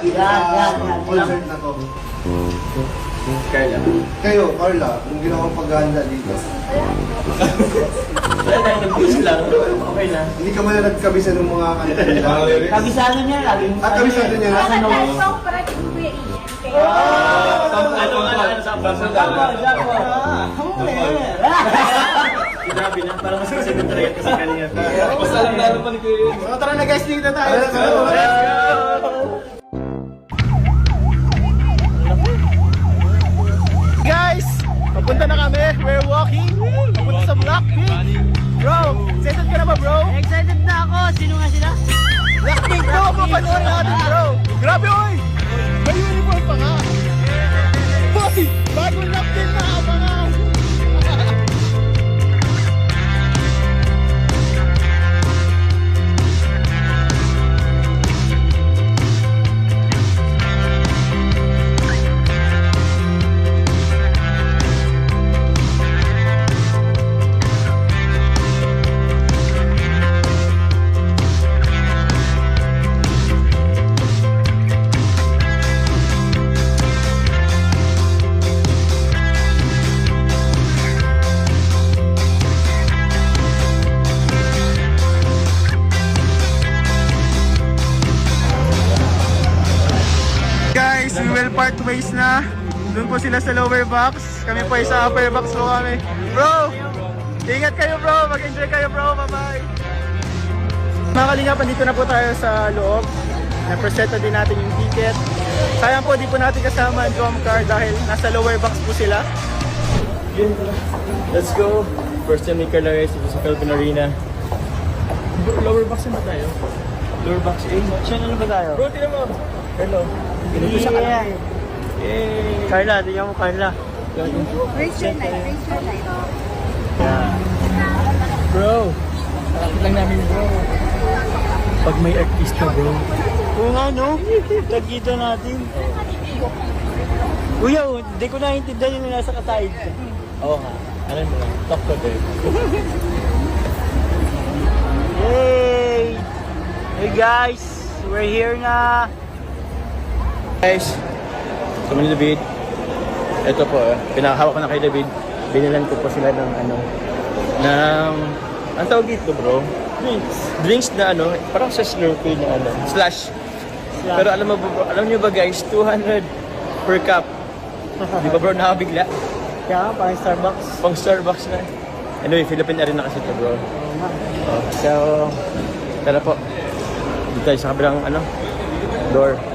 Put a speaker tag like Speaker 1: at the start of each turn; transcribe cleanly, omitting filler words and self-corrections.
Speaker 1: dito sa concert na to.
Speaker 2: Carla.
Speaker 1: Kayo, Carla, yung ginawang paghahanda dito.
Speaker 2: Wala tayo nag-push lang. Okay na.
Speaker 1: Hindi ka man na nagkabisa ng mga kanta nila.
Speaker 3: Kabisado niya lagi.
Speaker 1: Kabisado niya na.
Speaker 3: Nasa nose.
Speaker 4: Song para kay Kuya Ian.
Speaker 2: Ano sa abang Grabe na, parang mas kasi ng trayet kasi kanina. Mas alam lalo pa ni Kuya.
Speaker 1: So, tara na guys, dito tayo.
Speaker 2: Let's go!
Speaker 1: Guys, papunta na kami. We're walking. Papunta sa Blackpink. Bro, excited ka na ba, bro?
Speaker 3: Excited na ako. Sino nga sila?
Speaker 1: Blackpink, bro. Papanoorin natin, bro. Grabe, oy. May uniform pa nga. Boy, bagong Blackpink na mga. Guys, we will part ways na. Doon po sila sa lower box. Kami po ay sa upper box po kami. Bro, ingat kayo bro. Mag-enjoy kayo bro. Bye-bye. Mga kalingapan, dito na po tayo sa loob. Na-presenta din natin yung ticket. Sayang po, di po natin kasama ang drum car dahil nasa lower box po sila.
Speaker 2: Let's go! First time ni Carla Reyes dito sa Philippine Arena. Lower box na ba tayo? Lower box A?
Speaker 3: Saan ano ba tayo?
Speaker 2: Bro, tinan mo! Hello! Ganito sa kanan. Yay!
Speaker 3: Carla, tingnan mo Carla.
Speaker 4: Raise your light, raise your light.
Speaker 2: Bro! Malapit lang namin bro. Pag may artista bro.
Speaker 3: Oo nga no, tagkita natin. Kuya, hindi ko naiintindihan yung nasa kasahid ka.
Speaker 2: Oo nga. Alam mo lang. Talk to them.
Speaker 3: Yay! Hey guys, we're here na.
Speaker 2: Guys, kami ni David. Ito po, pinakahawak ko na kay David. Binilan ko po sila ng ang tawag dito bro? Drinks na parang sa Slurpee na slash. Pero alam niyo ba guys, 200 per cup. Di ba bro, nakabigla?
Speaker 3: Kaya parang Starbucks.
Speaker 2: Pang Starbucks na. Anyway, Philippine Arena kasi ito bro. So, tara po. Dito tayo sa kabilang door.